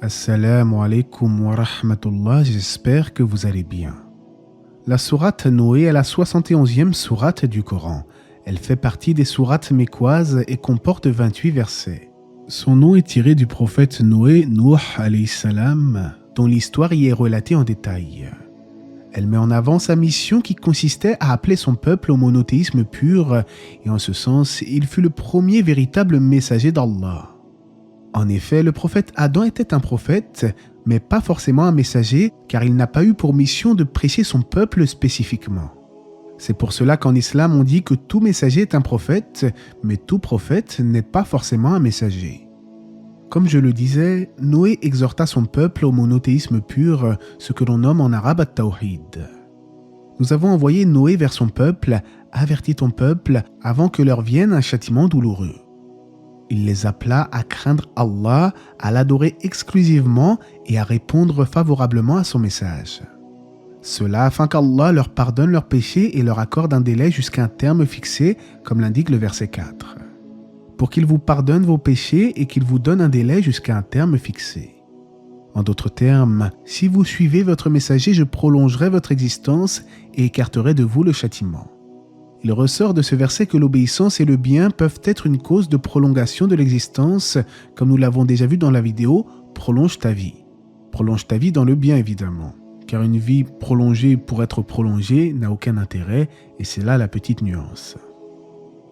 Assalamu alaikum wa rahmatullah, j'espère que vous allez bien. La sourate Noé est la 71e sourate du Coran. Elle fait partie des sourates mécoises et comporte 28 versets. Son nom est tiré du prophète Noé, Nuh alayhi salam, dont l'histoire y est relatée en détail. Elle met en avant sa mission qui consistait à appeler son peuple au monothéisme pur, et en ce sens, il fut le premier véritable messager d'Allah. En effet, le prophète Adam était un prophète, mais pas forcément un messager, car il n'a pas eu pour mission de prêcher son peuple spécifiquement. C'est pour cela qu'en islam on dit que tout messager est un prophète, mais tout prophète n'est pas forcément un messager. Comme je le disais, Noé exhorta son peuple au monothéisme pur, ce que l'on nomme en arabe at-tawhid. Nous avons envoyé Noé vers son peuple, averti ton peuple, avant que leur vienne un châtiment douloureux. Il les appela à craindre Allah, à l'adorer exclusivement et à répondre favorablement à son message. Cela afin qu'Allah leur pardonne leurs péchés et leur accorde un délai jusqu'à un terme fixé, comme l'indique le verset 4. Pour qu'il vous pardonne vos péchés et qu'il vous donne un délai jusqu'à un terme fixé. En d'autres termes, si vous suivez votre messager, je prolongerai votre existence et écarterai de vous le châtiment. Il ressort de ce verset que l'obéissance et le bien peuvent être une cause de prolongation de l'existence, comme nous l'avons déjà vu dans la vidéo « Prolonge ta vie ». Prolonge ta vie dans le bien évidemment, car une vie prolongée pour être prolongée n'a aucun intérêt, et c'est là la petite nuance.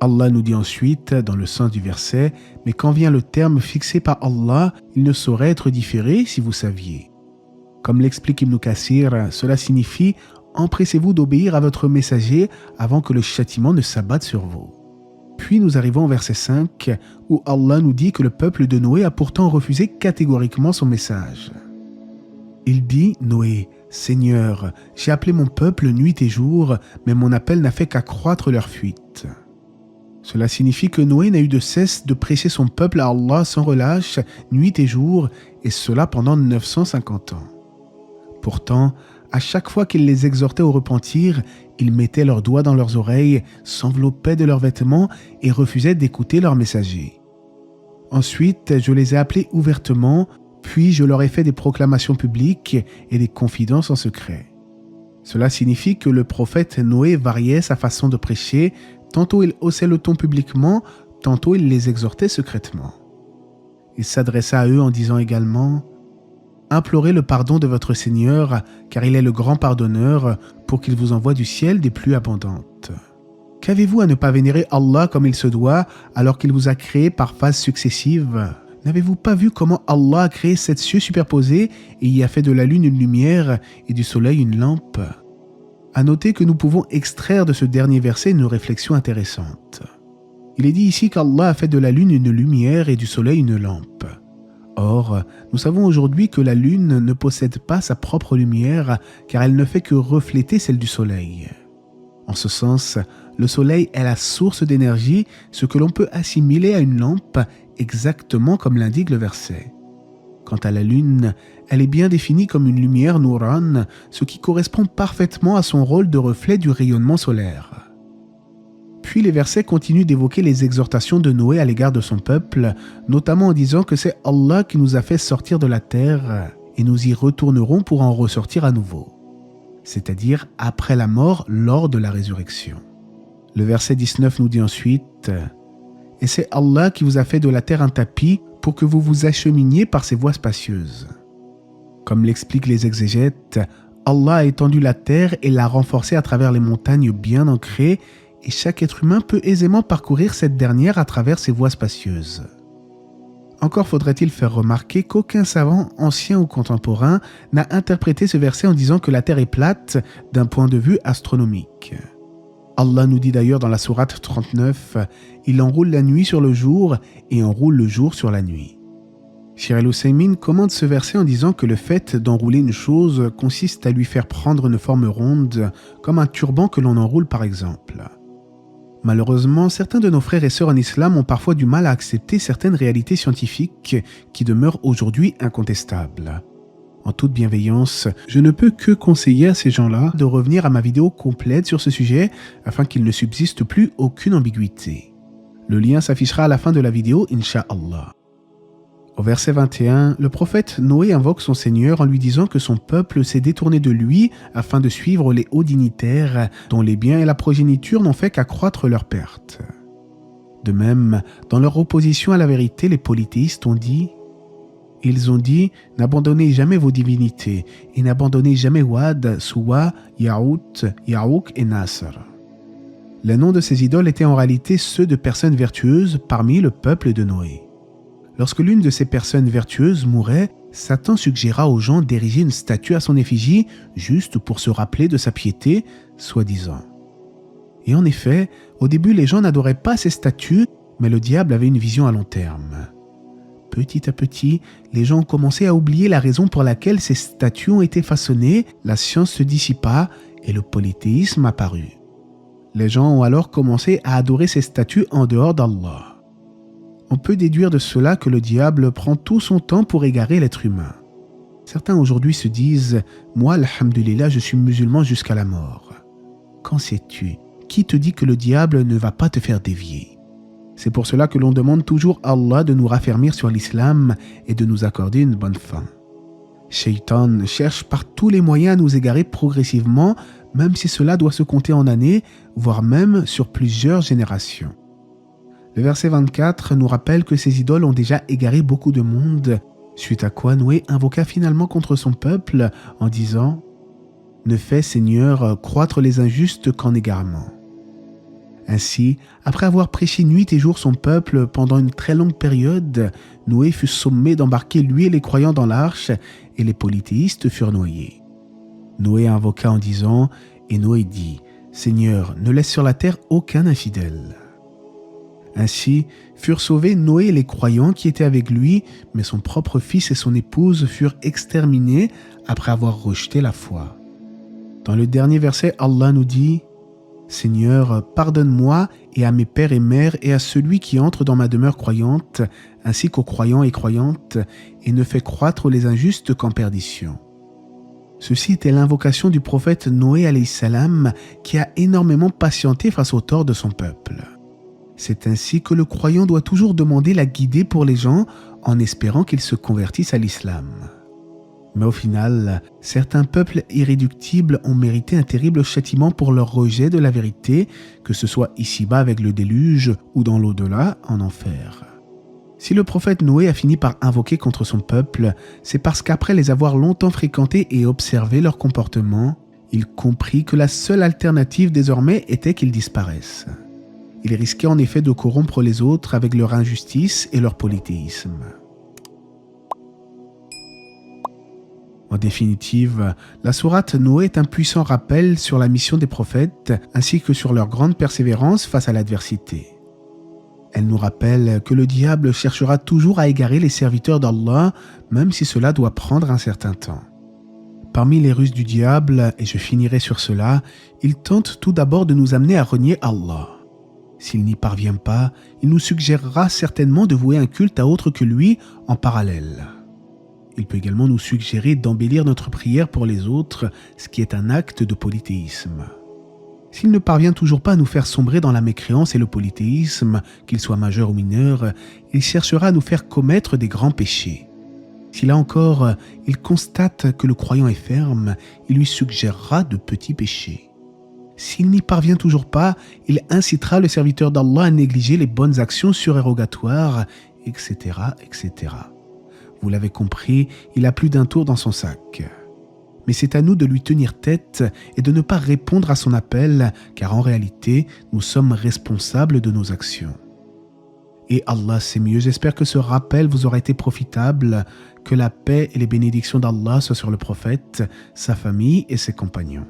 Allah nous dit ensuite, dans le sens du verset, « Mais quand vient le terme fixé par Allah, il ne saurait être différé si vous saviez. » Comme l'explique Ibn Kathir, cela signifie « Empressez-vous d'obéir à votre messager avant que le châtiment ne s'abatte sur vous. » Puis nous arrivons au verset 5, où Allah nous dit que le peuple de Noé a pourtant refusé catégoriquement son message. Il dit, Noé, « Seigneur, j'ai appelé mon peuple nuit et jour, mais mon appel n'a fait qu'accroître leur fuite. » Cela signifie que Noé n'a eu de cesse de prêcher son peuple à Allah sans relâche, nuit et jour, et cela pendant 950 ans. Pourtant, à chaque fois qu'il les exhortait au repentir, ils mettaient leurs doigts dans leurs oreilles, s'enveloppaient de leurs vêtements et refusaient d'écouter leur messager. Ensuite, je les ai appelés ouvertement, puis je leur ai fait des proclamations publiques et des confidences en secret. Cela signifie que le prophète Noé variait sa façon de prêcher, tantôt il haussait le ton publiquement, tantôt il les exhortait secrètement. Il s'adressa à eux en disant également « Implorez le pardon de votre Seigneur, car il est le grand pardonneur, pour qu'il vous envoie du ciel des pluies abondantes. Qu'avez-vous à ne pas vénérer Allah comme il se doit, alors qu'il vous a créé par phases successives ? N'avez-vous pas vu comment Allah a créé 7 cieux superposés et y a fait de la lune une lumière et du soleil une lampe ?» À noter que nous pouvons extraire de ce dernier verset une réflexion intéressante. Il est dit ici qu'Allah a fait de la lune une lumière et du soleil une lampe. Or, nous savons aujourd'hui que la lune ne possède pas sa propre lumière car elle ne fait que refléter celle du soleil. En ce sens, le soleil est la source d'énergie, ce que l'on peut assimiler à une lampe exactement comme l'indique le verset. Quant à la lune, elle est bien définie comme une lumière Nouran, ce qui correspond parfaitement à son rôle de reflet du rayonnement solaire. Puis les versets continuent d'évoquer les exhortations de Noé à l'égard de son peuple, notamment en disant que c'est Allah qui nous a fait sortir de la terre et nous y retournerons pour en ressortir à nouveau, c'est-à-dire après la mort lors de la résurrection. Le verset 19 nous dit ensuite « Et c'est Allah qui vous a fait de la terre un tapis pour que vous vous acheminiez par ses voies spacieuses. » Comme l'expliquent les exégètes, Allah a étendu la terre et l'a renforcée à travers les montagnes bien ancrées et chaque être humain peut aisément parcourir cette dernière à travers ses voies spacieuses. Encore faudrait-il faire remarquer qu'aucun savant, ancien ou contemporain, n'a interprété ce verset en disant que la Terre est plate d'un point de vue astronomique. Allah nous dit d'ailleurs dans la sourate 39 « Il enroule la nuit sur le jour et enroule le jour sur la nuit ». Cheikh Al-Husaymin commente ce verset en disant que le fait d'enrouler une chose consiste à lui faire prendre une forme ronde, comme un turban que l'on enroule par exemple. Malheureusement, certains de nos frères et sœurs en islam ont parfois du mal à accepter certaines réalités scientifiques qui demeurent aujourd'hui incontestables. En toute bienveillance, je ne peux que conseiller à ces gens-là de revenir à ma vidéo complète sur ce sujet afin qu'il ne subsiste plus aucune ambiguïté. Le lien s'affichera à la fin de la vidéo, Inch'Allah. Au verset 21, le prophète Noé invoque son Seigneur en lui disant que son peuple s'est détourné de lui afin de suivre les hauts dignitaires dont les biens et la progéniture n'ont fait qu'accroître leurs pertes. De même, dans leur opposition à la vérité, les polythéistes ont dit « Ils ont dit « N'abandonnez jamais vos divinités et n'abandonnez jamais Wad, Suwa, Yaout, Yaouk et Nasr. » Les noms de ces idoles étaient en réalité ceux de personnes vertueuses parmi le peuple de Noé. Lorsque l'une de ces personnes vertueuses mourait, Satan suggéra aux gens d'ériger une statue à son effigie juste pour se rappeler de sa piété, soi-disant. Et en effet, au début, les gens n'adoraient pas ces statues, mais le diable avait une vision à long terme. Petit à petit, les gens ont commencé à oublier la raison pour laquelle ces statues ont été façonnées, la science se dissipa et le polythéisme apparut. Les gens ont alors commencé à adorer ces statues en dehors d'Allah. On peut déduire de cela que le diable prend tout son temps pour égarer l'être humain. Certains aujourd'hui se disent « Moi, alhamdulillah, je suis musulman jusqu'à la mort. » Qu'en sais-tu? Qui te dit que le diable ne va pas te faire dévier? C'est pour cela que l'on demande toujours à Allah de nous raffermir sur l'islam et de nous accorder une bonne fin. Shaitan cherche par tous les moyens à nous égarer progressivement, même si cela doit se compter en années, voire même sur plusieurs générations. Le verset 24 nous rappelle que ces idoles ont déjà égaré beaucoup de monde, suite à quoi Noé invoqua finalement contre son peuple en disant « Ne fais, Seigneur, croître les injustes qu'en égarement. » Ainsi, après avoir prêché nuit et jour son peuple pendant une très longue période, Noé fut sommé d'embarquer lui et les croyants dans l'arche et les polythéistes furent noyés. Noé invoqua en disant « Et Noé dit « Seigneur, ne laisse sur la terre aucun infidèle. » Ainsi furent sauvés Noé et les croyants qui étaient avec lui, mais son propre fils et son épouse furent exterminés après avoir rejeté la foi. Dans le dernier verset, Allah nous dit « Seigneur, pardonne-moi et à mes pères et mères et à celui qui entre dans ma demeure croyante, ainsi qu'aux croyants et croyantes, et ne fais croître les injustes qu'en perdition. » Ceci était l'invocation du prophète Noé alayhi salam qui a énormément patienté face au tort de son peuple. C'est ainsi que le croyant doit toujours demander la guidée pour les gens en espérant qu'ils se convertissent à l'islam. Mais au final, certains peuples irréductibles ont mérité un terrible châtiment pour leur rejet de la vérité, que ce soit ici-bas avec le déluge ou dans l'au-delà en enfer. Si le prophète Noé a fini par invoquer contre son peuple, c'est parce qu'après les avoir longtemps fréquentés et observé leur comportement, il comprit que la seule alternative désormais était qu'ils disparaissent. Ils risquaient en effet de corrompre les autres avec leur injustice et leur polythéisme. En définitive, la sourate Noé est un puissant rappel sur la mission des prophètes ainsi que sur leur grande persévérance face à l'adversité. Elle nous rappelle que le diable cherchera toujours à égarer les serviteurs d'Allah, même si cela doit prendre un certain temps. Parmi les ruses du diable, et je finirai sur cela, il tente tout d'abord de nous amener à renier Allah. S'il n'y parvient pas, il nous suggérera certainement de vouer un culte à autre que lui en parallèle. Il peut également nous suggérer d'embellir notre prière pour les autres, ce qui est un acte de polythéisme. S'il ne parvient toujours pas à nous faire sombrer dans la mécréance et le polythéisme, qu'il soit majeur ou mineur, il cherchera à nous faire commettre des grands péchés. Si là encore, il constate que le croyant est ferme, il lui suggérera de petits péchés. S'il n'y parvient toujours pas, il incitera le serviteur d'Allah à négliger les bonnes actions surérogatoires, etc., etc. Vous l'avez compris, il a plus d'un tour dans son sac. Mais c'est à nous de lui tenir tête et de ne pas répondre à son appel, car en réalité, nous sommes responsables de nos actions. Et Allah sait mieux, j'espère que ce rappel vous aura été profitable, que la paix et les bénédictions d'Allah soient sur le prophète, sa famille et ses compagnons.